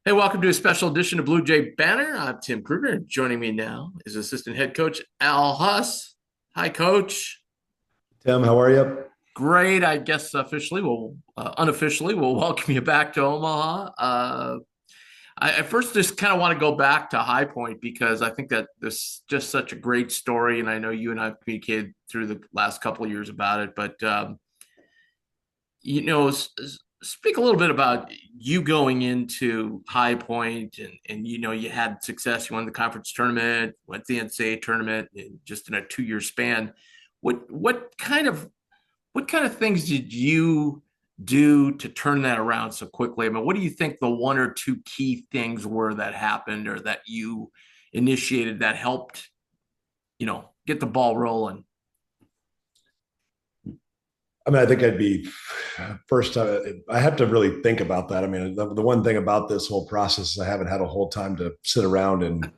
Hey, welcome to a special edition of Blue Jay Banner. I'm Tim Kruger. Joining me now is assistant head coach Al Huss. Hi, coach. Tim, how are you? Great. I guess officially, unofficially, we'll welcome you back to Omaha. I first just kind of want to go back to High Point because I think that this is just such a great story, and I know you and I've communicated through the last couple of years about it. But you know, speak a little bit about you going into High Point and you had success. You won the conference tournament, went to the NCAA tournament just in a 2 year span. What kind of things did you do to turn that around so quickly? I mean, what do you think the one or two key things were that happened or that you initiated that helped, get the ball rolling? I mean, I think I'd be first. I have to really think about that. I mean, the one thing about this whole process is I haven't had a whole time to sit around and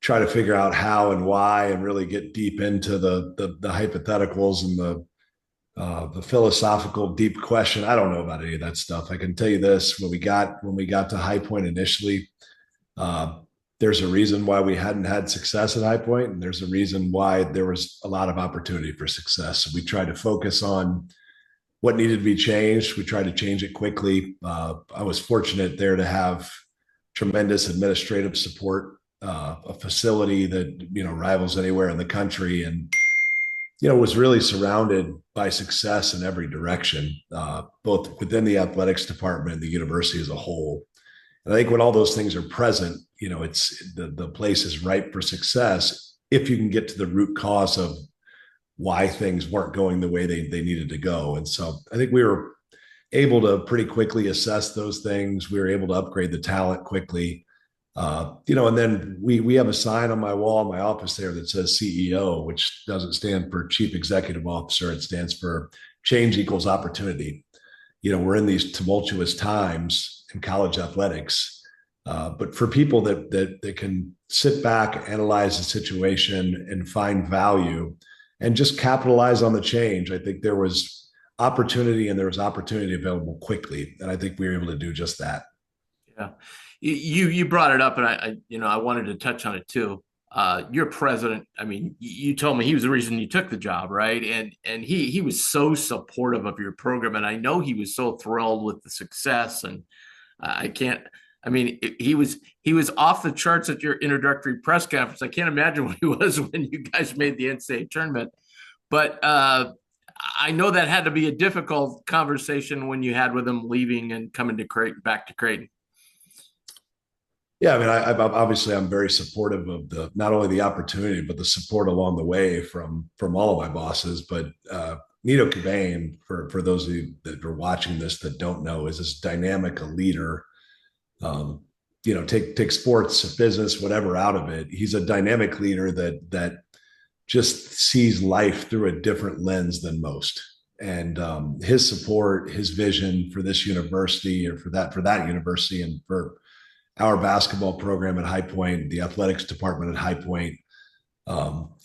try to figure out how and why, and really get deep into the hypotheticals and the philosophical deep question. I don't know about any of that stuff. I can tell you this: when we got to High Point initially, uh, there's a reason why we hadn't had success at High Point, and there's a reason why there was a lot of opportunity for success. So we tried to focus on what needed to be changed. We tried to change it quickly. I was fortunate there to have tremendous administrative support, a facility that rivals anywhere in the country, and was really surrounded by success in every direction, both within the athletics department and the university as a whole. And I think when all those things are present, it's the place is ripe for success if you can get to the root cause of why things weren't going the way they needed to go. And so I think we were able to pretty quickly assess those things. We were able to upgrade the talent quickly. And then we have a sign on my wall in my office there that says CEO, which doesn't stand for Chief Executive Officer. It stands for change equals opportunity. We're in these tumultuous times in college athletics, but for people that can sit back, analyze the situation, and find value, and just capitalize on the change, I think there was opportunity, and there was opportunity available quickly, and I think we were able to do just that. Yeah. You brought it up, and I wanted to touch on it too. Your president, I mean, you told me he was the reason you took the job, right? And he was so supportive of your program, and I know he was so thrilled with the success. And I can't, I mean, he was off the charts at your introductory press conference. I can't imagine what he was when you guys made the NCAA tournament. But I know that had to be a difficult conversation when you had with him leaving and coming to Creighton, back to Creighton. Yeah, I mean, obviously I'm very supportive of the not only the opportunity but the support along the way from all of my bosses. But Nito Cabane, for those of you that are watching this that don't know, is this dynamic a leader. Um, take sports, business, whatever out of it. He's a dynamic leader that just sees life through a different lens than most. And his support, his vision for this university, or for that university, and for our basketball program at High Point, the athletics department at High Point,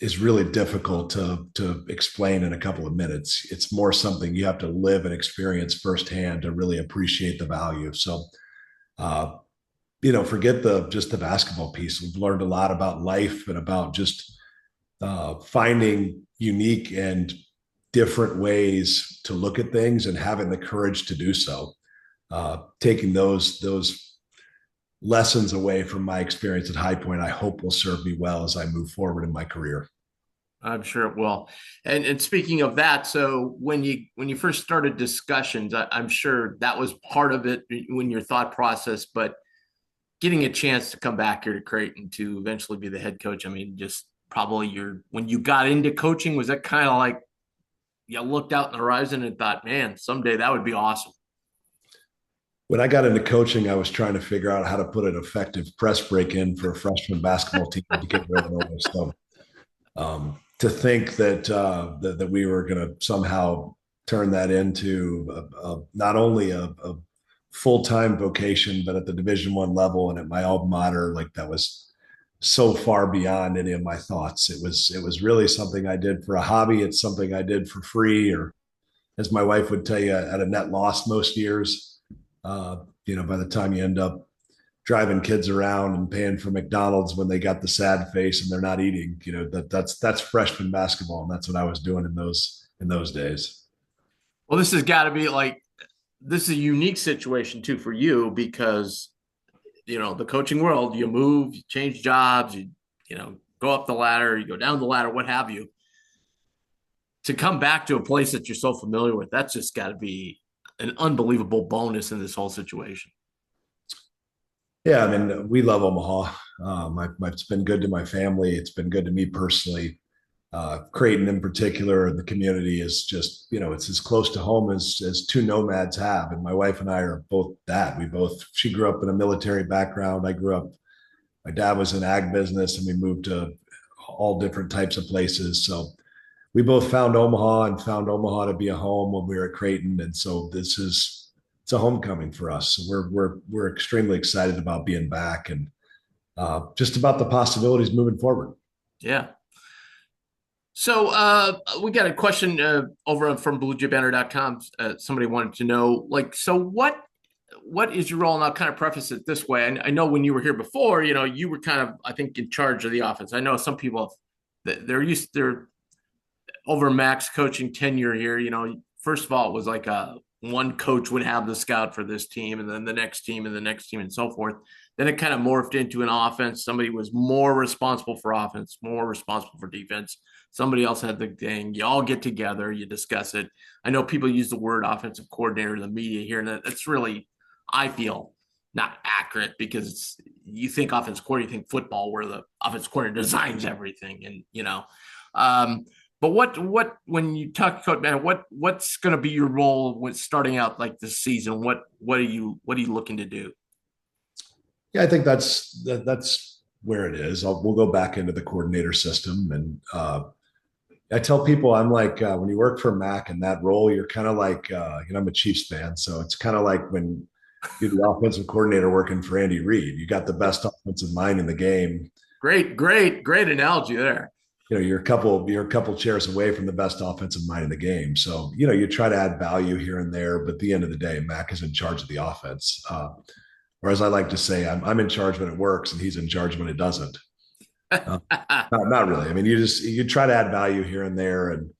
is really difficult to explain in a couple of minutes. It's more something you have to live and experience firsthand to really appreciate the value. So, uh, forget just the basketball piece. We've learned a lot about life and about just finding unique and different ways to look at things and having the courage to do so. Taking those lessons away from my experience at High Point, I hope will serve me well as I move forward in my career. I'm sure it will. And speaking of that, so when you first started discussions, I'm sure that was part of it when your thought process, but getting a chance to come back here to Creighton to eventually be the head coach, I mean, just probably when you got into coaching, was that kind of like you looked out in the horizon and thought, man, someday that would be awesome. When I got into coaching, I was trying to figure out how to put an effective press break in for a freshman basketball team to get rid of it. So to think that we were going to somehow turn that into not only a full time vocation, but at the Division I level and at my alma mater, like that was so far beyond any of my thoughts. It was really something I did for a hobby. It's something I did for free, or as my wife would tell you, at a net loss most years. By the time you end up driving kids around and paying for McDonald's when they got the sad face and they're not eating. That's freshman basketball, and that's what I was doing in those days. Well, this has got to be like this is a unique situation too for you because the coaching world, you move, you change jobs, you go up the ladder, you go down the ladder, what have you. To come back to a place that you're so familiar with, that's just got to be an unbelievable bonus in this whole situation. Yeah, I mean, we love Omaha. It's been good to my family. It's been good to me personally. Creighton in particular, and the community is just, it's as close to home as two nomads have. And my wife and I are both that. She grew up in a military background. My dad was in ag business, and we moved to all different types of places. So we both found Omaha and found Omaha to be a home when we were at Creighton. And so it's a homecoming for us. So we're extremely excited about being back and just about the possibilities moving forward. Yeah. So we got a question over from BlueJayBanner.com. Somebody wanted to know, so what is your role? And I'll kind of preface it this way. I know when you were here before, you were kind of, I think, in charge of the offense. I know some people, they're over max coaching tenure here. First of all, it was like one coach would have the scout for this team, and then the next team, and the next team, and so forth. Then it kind of morphed into an offense. Somebody was more responsible for offense, more responsible for defense. Somebody else had the thing. You all get together, you discuss it. I know people use the word offensive coordinator in the media here, and that's really, I feel, not accurate because you think offensive coordinator, you think football, where the offensive coordinator designs everything, but what when you talk coach, man, what's going to be your role when starting out like this season? What are you looking to do? Yeah, I think that's where it is. We'll go back into the coordinator system, and I tell people I'm like when you work for Mac in that role, you're kind of like I'm a Chiefs fan, so it's kind of like when you're the offensive coordinator working for Andy Reid. You got the best offensive mind in the game. Great analogy there. You're a couple chairs away from the best offensive mind in the game. So you try to add value here and there, but at the end of the day, Mac is in charge of the offense. Whereas I like to say, I'm in charge when it works, and he's in charge when it doesn't. Not really. I mean, you try to add value here and there, and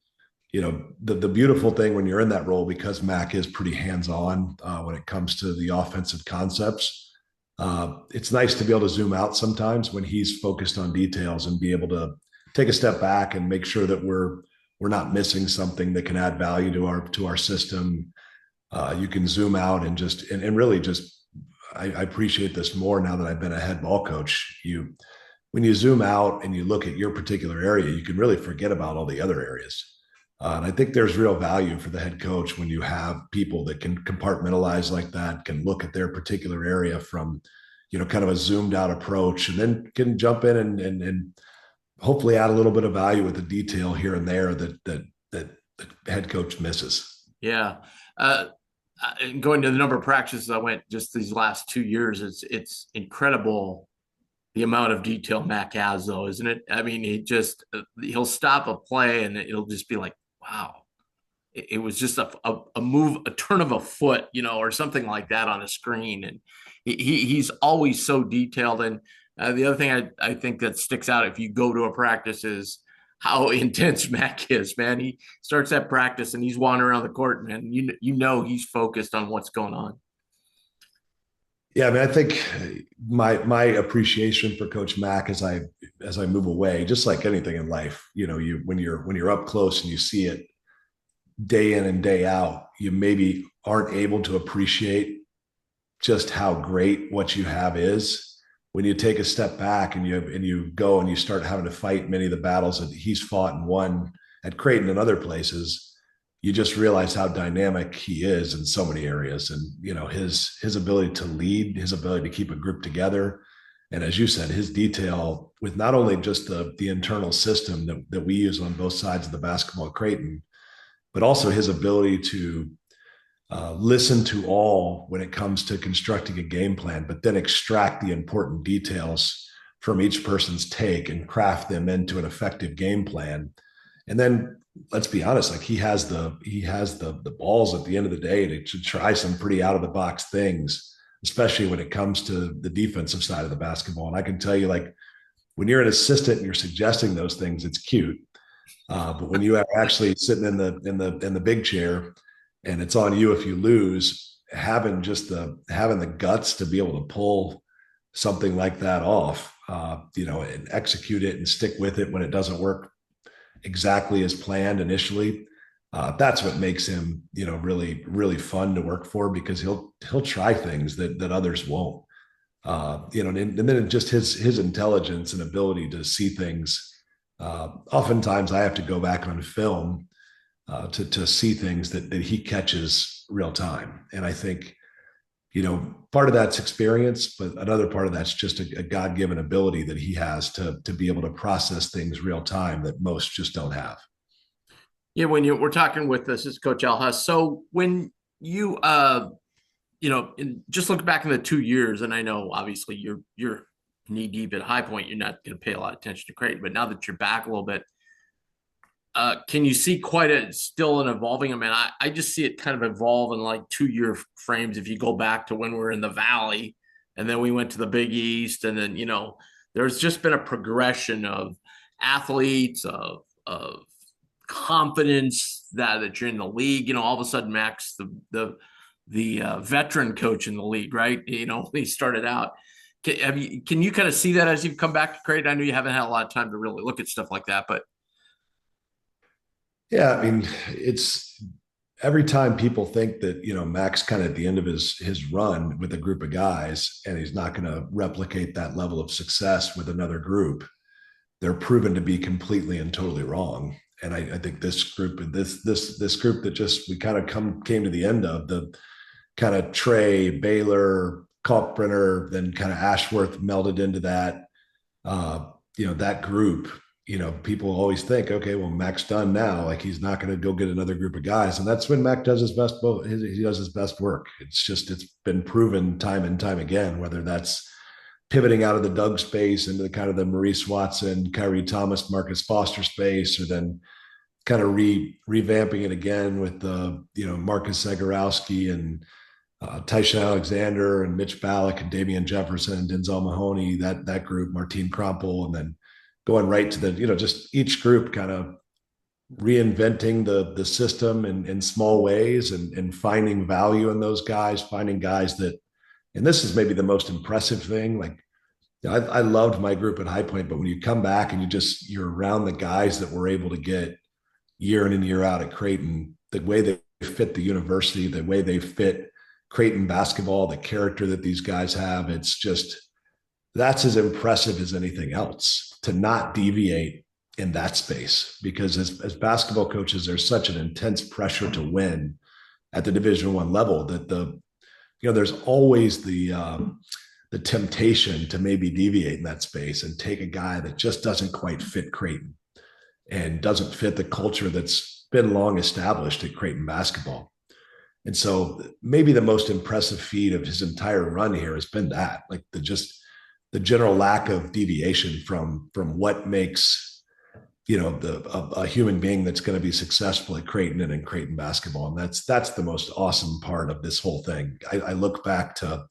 the beautiful thing when you're in that role, because Mac is pretty hands on when it comes to the offensive concepts. It's nice to be able to zoom out sometimes when he's focused on details and be able to take a step back and make sure that we're not missing something that can add value to our system. You can zoom out and just and really just I appreciate this more now that I've been a head ball coach. When you zoom out and you look at your particular area, you can really forget about all the other areas. And I think there's real value for the head coach when you have people that can compartmentalize like that, can look at their particular area from, kind of a zoomed out approach, and then can jump in and hopefully add a little bit of value with the detail here and there that the head coach misses. Yeah. Going to the number of practices I went just these last 2 years, it's incredible the amount of detail Mac has, though, isn't it? I mean, he'll stop a play and it'll just be like, wow, it was just a move, a turn of a foot, or something like that on a screen, and he's always so detailed. And the other thing I think that sticks out if you go to a practice is how intense Mac is, man. He starts that practice and he's wandering around the court, man. He's focused on what's going on. Yeah, I mean, I think my appreciation for Coach Mack as I move away, just like anything in life, when you're up close and you see it day in and day out, you maybe aren't able to appreciate just how great what you have is. When you take a step back and you go and you start having to fight many of the battles that he's fought and won at Creighton and other places, you just realize how dynamic he is in so many areas. And his ability to lead, his ability to keep a group together, and as you said, his detail with not only just the internal system that we use on both sides of the basketball at Creighton, but also his ability to listen to all when it comes to constructing a game plan, but then extract the important details from each person's take and craft them into an effective game plan. And then let's be honest, like he has the balls at the end of the day to try some pretty out of the box things especially when it comes to the defensive side of the basketball. And I can tell you, like, when you're an assistant and you're suggesting those things, it's cute. But when you are actually sitting in the big chair and it's on you if you lose, having the guts to be able to pull something like that off, and execute it and stick with it when it doesn't work exactly as planned initially. That's what makes him, really, really fun to work for, because he'll try things that others won't. And then just his intelligence and ability to see things. Oftentimes, I have to go back on film to see things that he catches real time, and I think part of that's experience, but another part of that's just a God-given ability that he has to be able to process things real time that most just don't have. Yeah, when we're talking with this is Coach Al Huss. So when you just look back in the 2 years, and I know obviously you're knee deep at High Point, you're not going to pay a lot of attention to Creighton, but now that you're back a little bit, can you see quite still an evolving? I mean, I just see it kind of evolve in like 2 year frames. If you go back to when we were in the Valley, and then we went to the Big East, and then there's just been a progression of athletes, of confidence that you're in the league. All of a sudden, Max, the veteran coach in the league, right? He started out. Can you kind of see that as you've come back to Creighton? I know you haven't had a lot of time to really look at stuff like that, but Yeah, I mean, it's every time people think that Max kind of at the end of his run with a group of guys, and he's not going to replicate that level of success with another group, they're proven to be completely and totally wrong. And I think this group and this group that just we kind of came to the end of, the kind of Trey, Baylor, Kalkbrenner, then kind of Ashworth melded into that. That group. People always think, okay, well, Mac's done now. Like, he's not going to go get another group of guys, and that's when Mac does his best. He does his best work. It's been proven time and time again. Whether that's pivoting out of the Doug space into the kind of the Maurice Watson, Kyrie Thomas, Marcus Foster space, or then kind of revamping it again with the Marcus Zagorowski and Tyshawn Alexander and Mitch Ballack and Damian Jefferson and Denzel Mahoney, that group, Martine Krompel, and then going right to the just each group kind of reinventing the system in small ways, and finding value in those guys, finding guys that, and this is maybe the most impressive thing. Like, I loved my group at High Point, but when you come back and you're around the guys that we're able to get year in and year out at Creighton, the way they fit the university, the way they fit Creighton basketball, the character that these guys have, that's as impressive as anything else, to not deviate in that space. Because as basketball coaches, there's such an intense pressure to win at the Division I level that there's always the temptation to maybe deviate in that space and take a guy that just doesn't quite fit Creighton and doesn't fit the culture that's been long established at Creighton basketball. And so maybe the most impressive feat of his entire run here has been that, like, the general lack of deviation from what makes a human being that's going to be successful at Creighton and in Creighton basketball. And that's the most awesome part of this whole thing. I look back to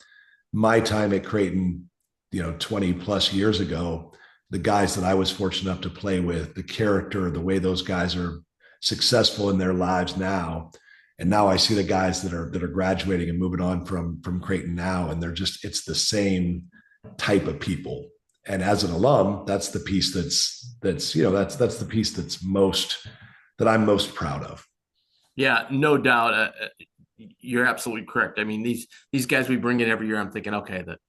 my time at Creighton, 20 plus years ago, the guys that I was fortunate enough to play with, the character, the way those guys are successful in their lives now. And now I see the guys that are graduating and moving on from Creighton now, and it's the same type of people. And as an alum, that's the piece that's the piece that I'm most proud of. yeah, no doubt. You're absolutely correct. I mean, these guys we bring in every year, I'm thinking, okay, that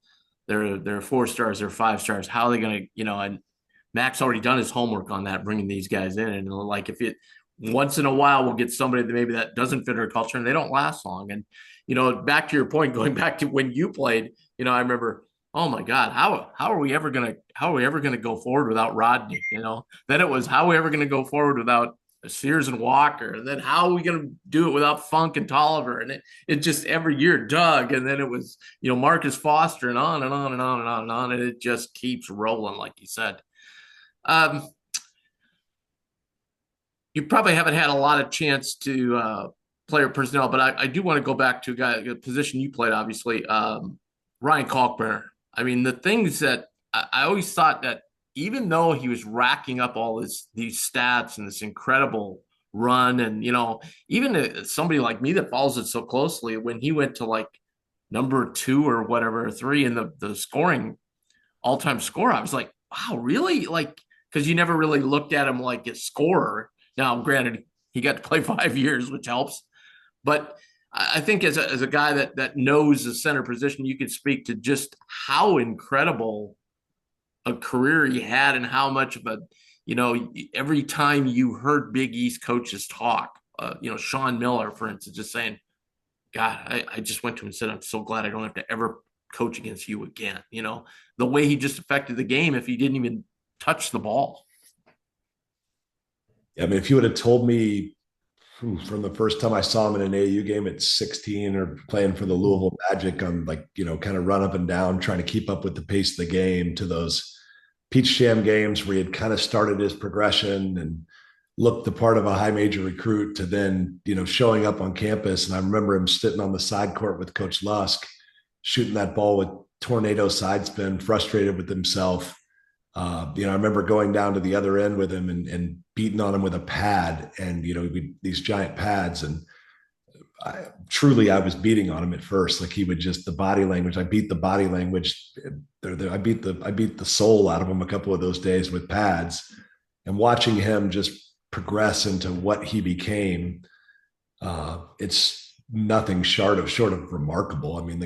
they're 4 stars, they're 5 stars. How are they going to, and Mac's already done his homework on that, bringing these guys in. And like, if it once in a while, we'll get somebody that maybe that doesn't fit our culture and they don't last long. And, back to your point, going back to when you played, I remember, oh my God, how are we ever going to go forward without Rodney? Then it was, how are we ever going to go forward without Sears and Walker? And then how are we going to do it without Funk and Tolliver? And it just every year Doug, and then it was, Marcus Foster, and on and on and on and on and on. And it just keeps rolling, like you said. Um, you probably haven't had a lot of chance to player personnel, but I do want to go back to a position you played, obviously. Ryan Kalkbrenner. I mean, the things that I always thought that even though he was racking up all these stats and this incredible run, and even somebody like me that follows it so closely, when he went to like number two or whatever, three in the scoring all time score, I was like, wow, really? Like, because you never really looked at him like a scorer. Now, granted, he got to play 5 years, which helps, but I think as a guy that knows the center position, you could speak to just how incredible a career he had and how much of a, every time you heard Big East coaches talk, Sean Miller, for instance, just saying, God, I just went to him and said, I'm so glad I don't have to ever coach against you again. The way he just affected the game if he didn't even touch the ball. I mean, if you would have told me from the first time I saw him in an AU game at 16 or playing for the Louisville Magic on like, kind of run up and down, trying to keep up with the pace of the game to those Peach Jam games where he had kind of started his progression and looked the part of a high major recruit to then, showing up on campus. And I remember him sitting on the side court with Coach Lusk, shooting that ball with tornado side spin, frustrated with himself. I remember going down to the other end with him and beating on him with a pad and, these giant pads. And I was beating on him at first. Like he would just, the body language, I beat the body language. I beat the soul out of him a couple of those days with pads, and watching him just progress into what he became. It's nothing short of remarkable. I mean, the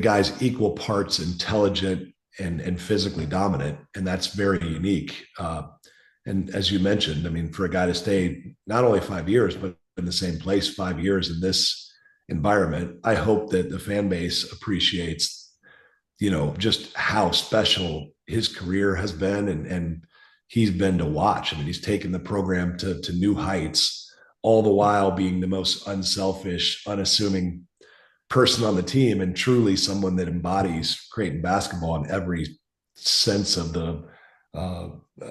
guy's equal parts intelligent and physically dominant, and that's very unique. And as you mentioned, I mean, for a guy to stay not only 5 years, but in the same place 5 years in this environment, I hope that the fan base appreciates, just how special his career has been and he's been to watch. I mean, he's taken the program to new heights, all the while being the most unselfish, unassuming person on the team and truly someone that embodies Creighton basketball in every sense of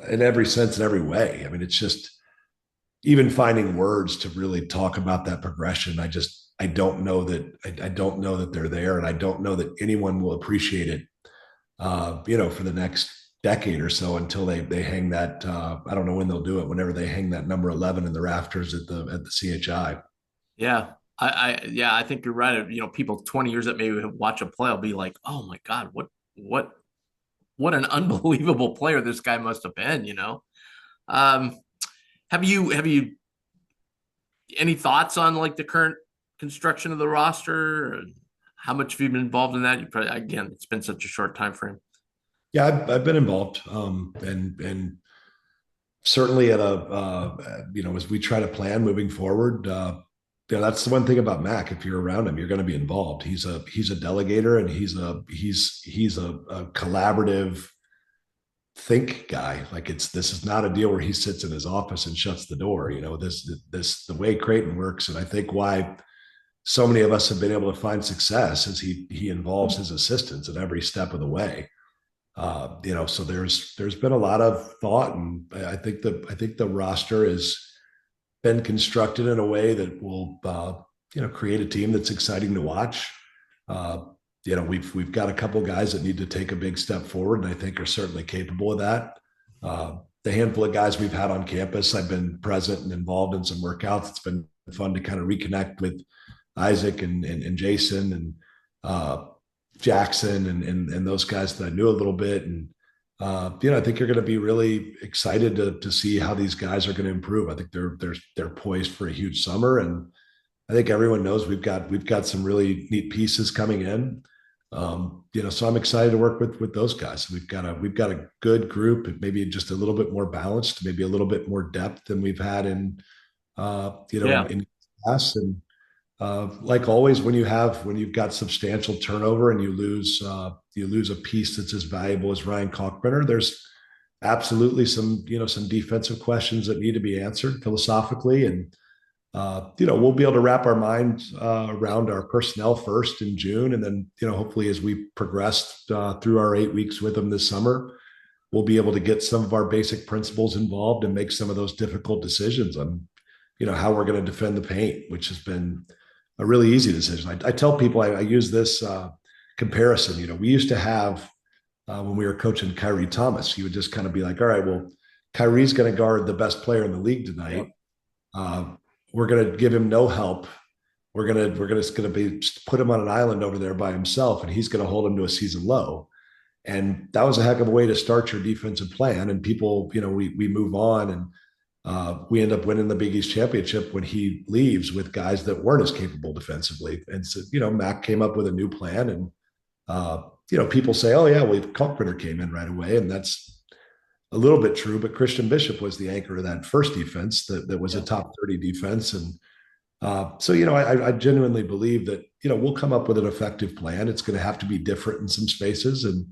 in every sense, in every way. I mean, it's just even finding words to really talk about that progression. I don't know that I don't know that they're there, and I don't know that anyone will appreciate it, for the next decade or so until they hang that. I don't know when they'll do it. Whenever they hang that number 11 in the rafters at the CHI. Yeah. Yeah, I think you're right. People 20 years that maybe watch a play will be like, oh my God, what an unbelievable player this guy must have been. Um, have you any thoughts on like the current construction of the roster? How much have you been involved in that? You probably, again, it's been such a short time frame. Yeah, I've been involved, and certainly as we try to plan moving forward. That's the one thing about Mac. If you're around him, you're going to be involved. He's a delegator, and he's a collaborative think guy. Like this is not a deal where he sits in his office and shuts the door. This the way Creighton works, and I think why so many of us have been able to find success is he involves his assistants at every step of the way. So there's been a lot of thought, and I think the roster has been constructed in a way that will create a team that's exciting to watch. We've got a couple guys that need to take a big step forward, and I think are certainly capable of that. The handful of guys we've had on campus, I've been present and involved in some workouts. It's been fun to kind of reconnect with Isaac and Jason and Jackson and those guys that I knew a little bit. And I think you're going to be really excited to see how these guys are going to improve. I think they're poised for a huge summer, and I think everyone knows we've got some really neat pieces coming in. So I'm excited to work with those guys. We've got a good group, maybe just a little bit more balanced, maybe a little bit more depth than we've had in Yeah. in class. And like always, when you've got substantial turnover and you lose a piece that's as valuable as Ryan Kalkbrenner, there's absolutely some defensive questions that need to be answered philosophically. And we'll be able to wrap our minds around our personnel first in June, and then hopefully as we progress through our 8 weeks with them this summer, we'll be able to get some of our basic principles involved and make some of those difficult decisions on how we're going to defend the paint, which has been a really easy decision. I tell people I use this comparison. We used to have when we were coaching Kyrie Thomas, he would just kind of be like, all right, well, Kyrie's going to guard the best player in the league tonight. Yep. Uh, we're going to give him no help. We're going to be put him on an island over there by himself, and he's going to hold him to a season low. And that was a heck of a way to start your defensive plan. And people, we move on, and we end up winning the Big East championship when he leaves with guys that weren't as capable defensively. And so, Mac came up with a new plan, and people say, "Oh yeah, well, Kalkbrenner came in right away," and that's a little bit true. But Christian Bishop was the anchor of that first defense that was a Yep. top 30 defense, and so I genuinely believe that we'll come up with an effective plan. It's going to have to be different in some spaces, and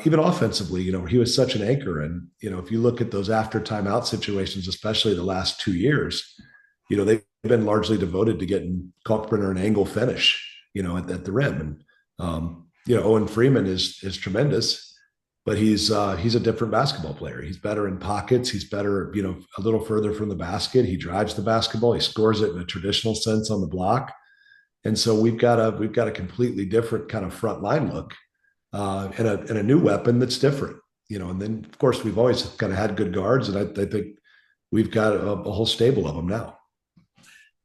even offensively, he was such an anchor. And if you look at those after timeout situations, especially the last 2 years, they've been largely devoted to getting Kalkbrenner an angle finish, at the rim. And Owen Freeman is tremendous, but he's a different basketball player. He's better in pockets. He's better, a little further from the basket. He drives the basketball. He scores it in a traditional sense on the block. And so we've got a completely different kind of front line look, and a new weapon that's different. And then of course we've always kind of had good guards, and I think we've got a whole stable of them now.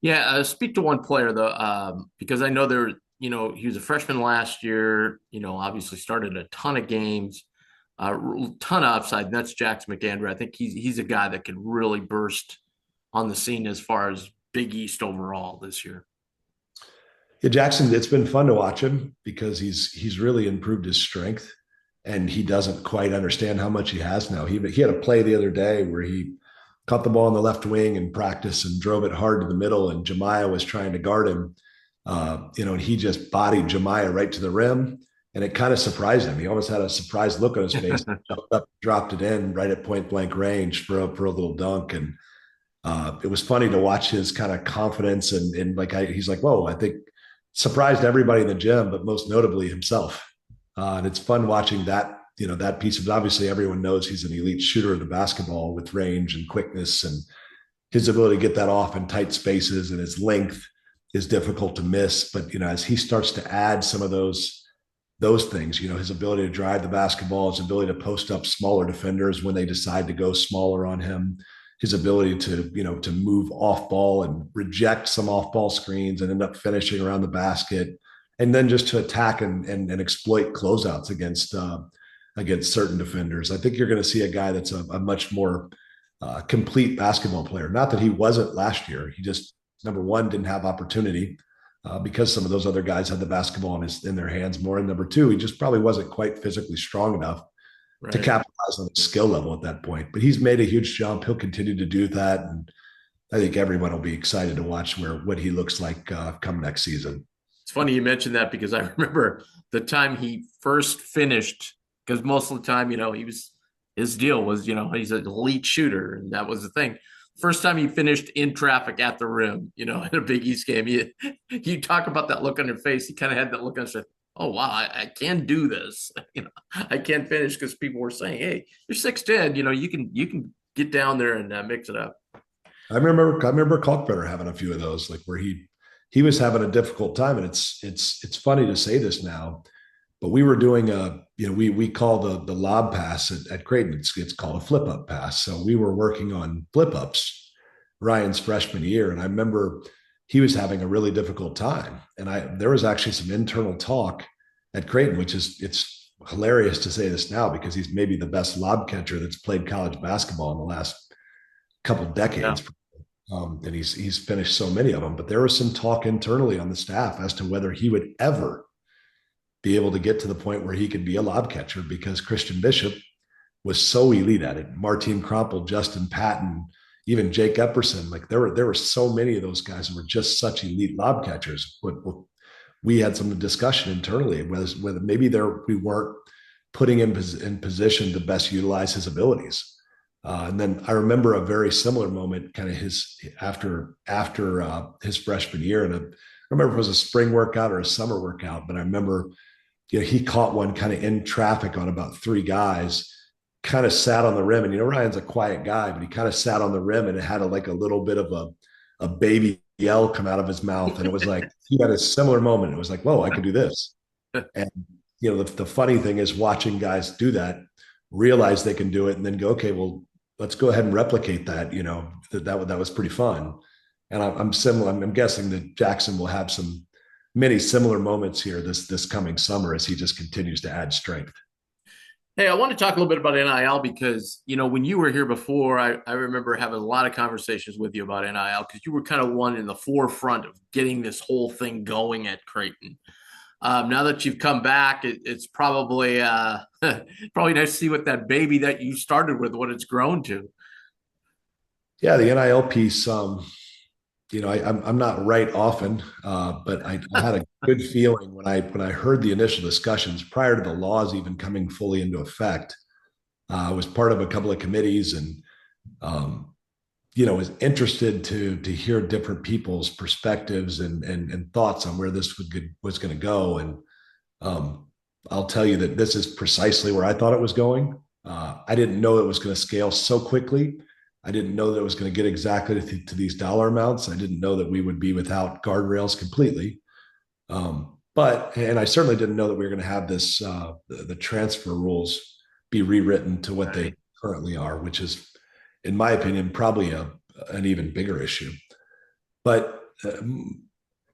Yeah, speak to one player though, because I know he was a freshman last year. Obviously started a ton of games, ton of upside. And that's Jackson McAndrew. I think he's a guy that could really burst on the scene as far as Big East overall this year. Yeah, Jackson, it's been fun to watch him because he's really improved his strength, and he doesn't quite understand how much he has now. He had a play the other day where he caught the ball on the left wing in practice and drove it hard to the middle, and Jemiah was trying to guard him, and he just bodied Jemiah right to the rim, and it kind of surprised him. He almost had a surprised look on his face. Jumped up, dropped it in right at point blank range for a little dunk, and it was funny to watch his kind of confidence and like he's like, whoa, I think surprised everybody in the gym, but most notably himself. And it's fun watching that, that piece of it. Obviously, everyone knows he's an elite shooter of the basketball with range and quickness, and his ability to get that off in tight spaces and his length is difficult to miss. But, as he starts to add some of those things, his ability to drive the basketball, his ability to post up smaller defenders when they decide to go smaller on him, his ability to move off ball and reject some off ball screens and end up finishing around the basket, and then just to attack and exploit closeouts against certain defenders. I think you're going to see a guy that's a much more complete basketball player. Not that he wasn't last year. He just, number one, didn't have opportunity because some of those other guys had the basketball in their hands more. And number two, he just probably wasn't quite physically strong enough to Right. capitalize on the skill level at that point. But he's made a huge jump. He'll continue to do that, and I think everyone will be excited to watch what he looks like come next season. It's funny you mentioned that because I remember the time he first finished, because most of the time, his deal was, he's an elite shooter, and that was the thing. First time he finished in traffic at the rim, in a Big East game, you talk about that look on your face. He kind of had that look on his face. Oh wow, I can do this. I can't finish because people were saying, "Hey, you're 6'10. You can get down there and mix it up." I remember Kalkbrenner having a few of those, like where he was having a difficult time, and it's funny to say this now, but we were doing we call the lob pass at Creighton. It's called a flip up pass. So we were working on flip ups Ryan's freshman year, and I remember he was having a really difficult time, and there was actually some internal talk at Creighton, which it's hilarious to say this now because he's maybe the best lob catcher that's played college basketball in the last couple Yeah. decades. And he's finished so many of them, but there was some talk internally on the staff as to whether he would ever be able to get to the point where he could be a lob catcher because Christian Bishop was so elite at it. Martin Krompel, Justin Patton, even Jake Epperson, like there were so many of those guys who were just such elite lob catchers. But we had some discussion internally whether maybe we weren't putting him in position to best utilize his abilities. And then I remember a very similar moment, kind of after his freshman year, and I remember if it was a spring workout or a summer workout, but I remember he caught one kind of in traffic on about three guys, kind of sat on the rim, and Ryan's a quiet guy, but he kind of sat on the rim and it had like a little bit of a baby yell come out of his mouth. And it was like, he had a similar moment. It was like, whoa, I could do this. And, the funny thing is watching guys do that, realize they can do it, and then go, okay, well, let's go ahead and replicate that. That was pretty fun. And I'm similar. I'm guessing that Jackson will have some many similar moments here this coming summer as he just continues to add strength. Hey, I want to talk a little bit about NIL because, when you were here before, I remember having a lot of conversations with you about NIL because you were kind of one in the forefront of getting this whole thing going at Creighton. Now that you've come back, it's probably probably nice to see what that baby that you started with, what it's grown to. Yeah, the NIL piece. I'm not right often, but I had a good feeling when I heard the initial discussions prior to the laws even coming fully into effect. I was part of a couple of committees and um, was interested to hear different people's perspectives and thoughts on where this was going to go. And um, I'll tell you that this is precisely where I thought it was going. I didn't know it was going to scale so quickly. I didn't know that it was going to get exactly to these dollar amounts. I didn't know that we would be without guardrails completely. And I certainly didn't know that we were going to have this the transfer rules be rewritten to what they currently are, which is, in my opinion, probably an even bigger issue. But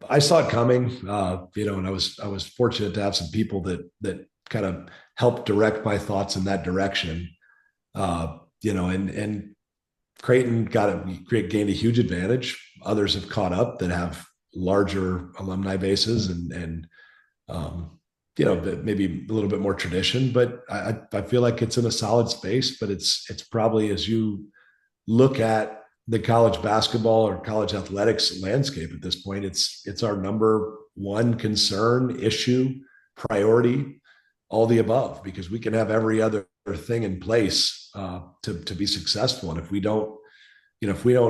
I saw it coming, and I was fortunate to have some people that kind of helped direct my thoughts in that direction. And Creighton gained a huge advantage. Others have caught up that have larger alumni bases and maybe a little bit more tradition. But I feel like it's in a solid space. But it's probably, as you look at the college basketball or college athletics landscape at this point, it's our number one concern, issue, priority, all the above, because we can have every other thing in place to be successful. And if we don't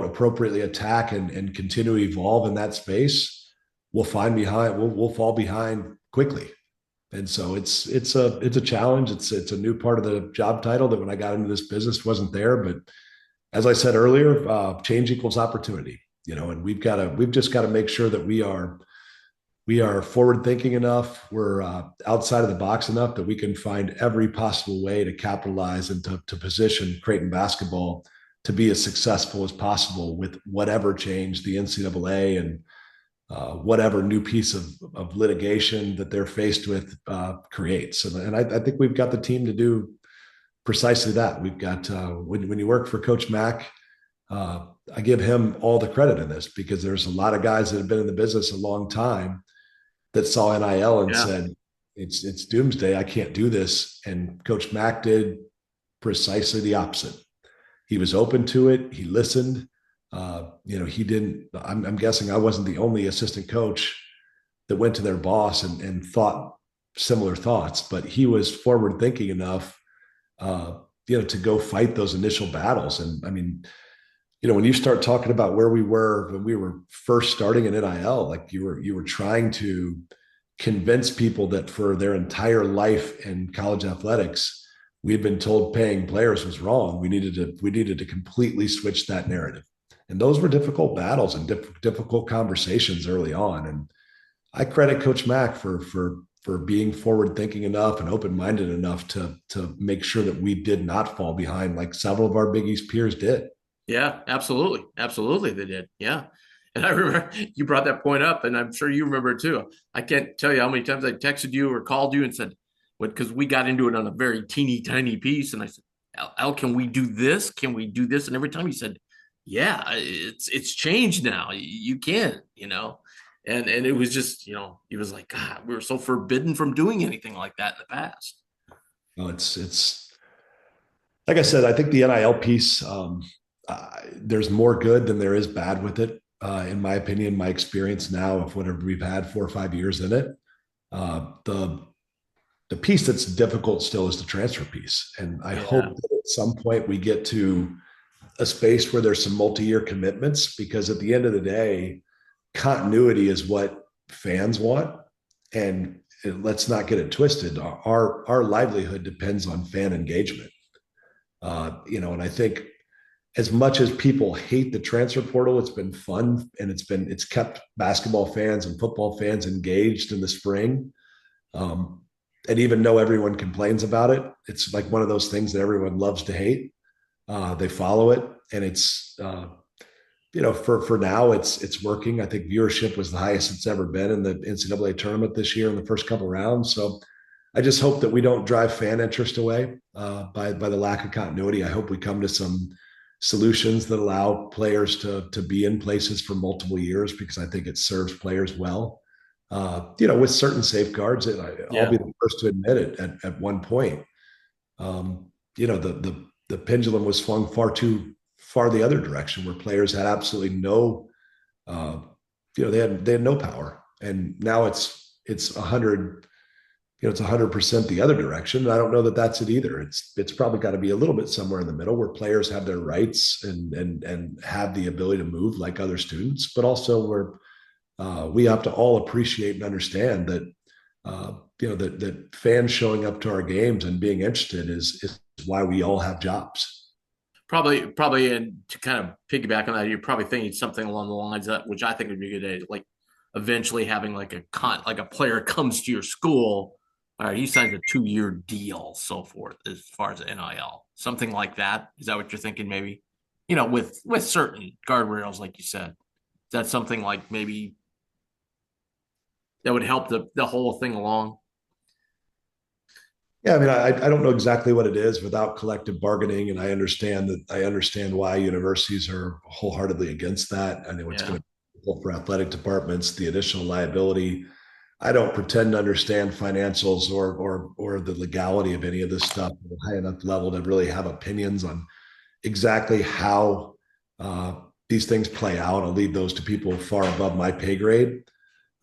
appropriately attack and continue to evolve in that space, we'll fall behind quickly. And so it's a challenge. It's a new part of the job title that when I got into this business wasn't there. But as I said earlier, change equals opportunity. And we've just got to make sure that we are forward thinking enough. We're outside of the box enough that we can find every possible way to capitalize and to position Creighton basketball to be as successful as possible with whatever change the NCAA and whatever new piece of litigation that they're faced with creates. And I think we've got the team to do precisely that. We've got when you work for Coach Mack, I give him all the credit in this because there's a lot of guys that have been in the business a long time that saw NIL and said, it's doomsday. I can't do this. And Coach Mack did precisely the opposite. He was open to it. He listened. He didn't. I'm guessing I wasn't the only assistant coach that went to their boss and thought similar thoughts, but he was forward thinking enough, to go fight those initial battles. And I mean, when you start talking about where we were when we were first starting in NIL, like you were trying to convince people that for their entire life in college athletics, we had been told paying players was wrong. We needed to completely switch that narrative. And those were difficult battles and difficult conversations early on. And I credit Coach Mack for being forward thinking enough and open minded enough to make sure that we did not fall behind like several of our Big East peers did. Yeah, absolutely. Absolutely, they did. Yeah. And I remember you brought that point up, and I'm sure you remember it too. I can't tell you how many times I texted you or called you and said, because we got into it on a very teeny tiny piece. And I said, Al, can we do this? Can we do this? And every time he said, yeah, it's changed now. You can, and it was just, he was like, God, we were so forbidden from doing anything like that in the past. Well, it's like I said, I think the NIL piece, there's more good than there is bad with it. In my opinion, my experience now of whatever we've had 4 or 5 years in it, the piece that's difficult still is the transfer piece. And I hope that at some point we get to a space where there's some multi-year commitments, because at the end of the day, continuity is what fans want. And let's not get it twisted. Our livelihood depends on fan engagement. And I think as much as people hate the transfer portal, it's been fun, and it's kept basketball fans and football fans engaged in the spring. Um, and even though everyone complains about it, it's like one of those things that everyone loves to hate. They follow it, and it's for now it's working. I think viewership was the highest it's ever been in the NCAA tournament this year in the first couple rounds. So I just hope that we don't drive fan interest away by the lack of continuity. I hope we come to some solutions that allow players to be in places for multiple years, because I think it serves players well. With certain safeguards, and I'll Yeah. be the first to admit it. At one point, the pendulum was swung far too far the other direction, where players had absolutely no, uh, they had no power, and now it's 100. It's 100% the other direction. And I don't know that that's it either. It's probably got to be a little bit somewhere in the middle, where players have their rights and have the ability to move like other students, but also where we have to all appreciate and understand that that fans showing up to our games and being interested is why we all have jobs. Probably, and to kind of piggyback on that, you're probably thinking something along the lines of that, which I think would be a good idea, like eventually having like a player comes to your school, all right, he signs a 2-year deal, so forth, as far as NIL, something like that. Is that what you're thinking? Maybe, with certain guardrails, like you said, is that something like maybe that would help the whole thing along? Yeah, I mean, I don't know exactly what it is without collective bargaining, and I understand why universities are wholeheartedly against that. I know it's Yeah. going to be for athletic departments, the additional liability. I don't pretend to understand financials or the legality of any of this stuff at a high enough level to really have opinions on exactly how uh, these things play out. I'll leave those to people far above my pay grade.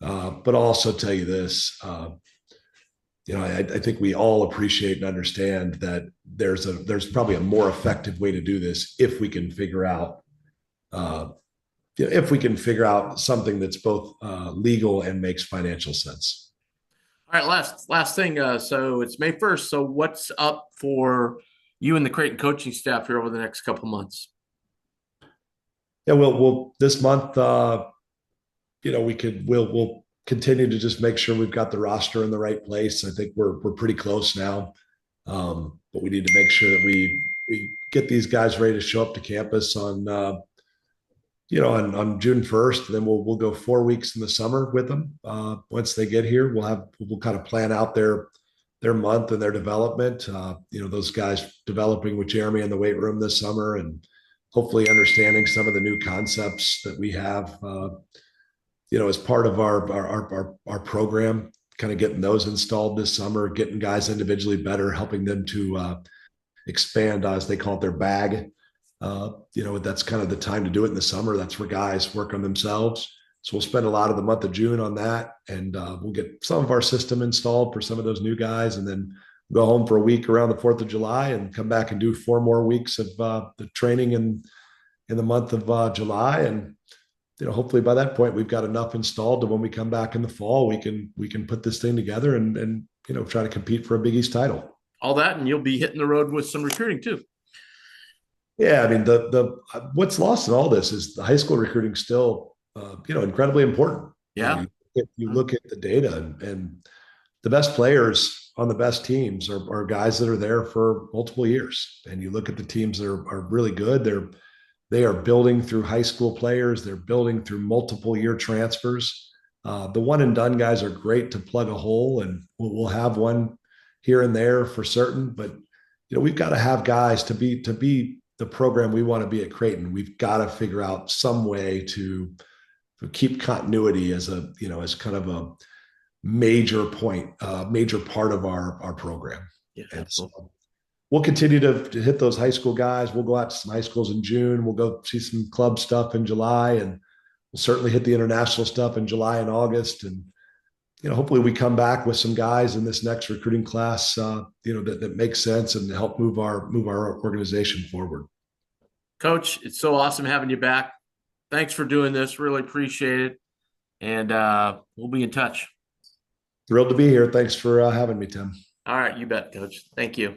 But I'll also tell you this: I think we all appreciate and understand that there's probably a more effective way to do this if we can figure out uh, something that's both legal and makes financial sense. All right, last thing. So it's May 1st. So what's up for you and the Creighton coaching staff here over the next couple months? Yeah, we'll this month. We'll continue to just make sure we've got the roster in the right place. I think we're pretty close now, but we need to make sure that we get these guys ready to show up to campus on June 1st. Then we'll go 4 weeks in the summer with them. Once they get here, we'll kind of plan out their month and their development. Those guys developing with Jeremy in the weight room this summer, and hopefully understanding some of the new concepts that we have as part of our program, kind of getting those installed this summer, getting guys individually better, helping them to expand, as they call it, their bag. That's kind of the time to do it in the summer. That's where guys work on themselves. So we'll spend a lot of the month of June on that, and we'll get some of our system installed for some of those new guys, and then go home for a week around the 4th of July and come back and do 4 more weeks of the training in the month of July. And hopefully by that point we've got enough installed to when we come back in the fall, we can put this thing together and try to compete for a Big East title. All that, and you'll be hitting the road with some recruiting too. Yeah, I mean the what's lost in all this is the high school recruiting still incredibly important. Yeah. You look at the data, and the best players on the best teams are guys that are there for multiple years. And you look at the teams that are really good, they are building through high school players. They're building through multiple year transfers. The one and done guys are great to plug a hole, and we'll have one here and there for certain. But we've got to have guys to be the program we want to be at Creighton. We've got to figure out some way to keep continuity as kind of a major point, major part of our program. Yeah, And so absolutely. we'll continue to hit those high school guys. We'll go out to some high schools in June. We'll go see some club stuff in July, and we'll certainly hit the international stuff in July and August. And hopefully we come back with some guys in this next recruiting class, that makes sense and help move our organization forward. Coach, it's so awesome having you back. Thanks for doing this. Really appreciate it. And we'll be in touch. Thrilled to be here. Thanks for having me, Tim. All right, you bet, Coach. Thank you.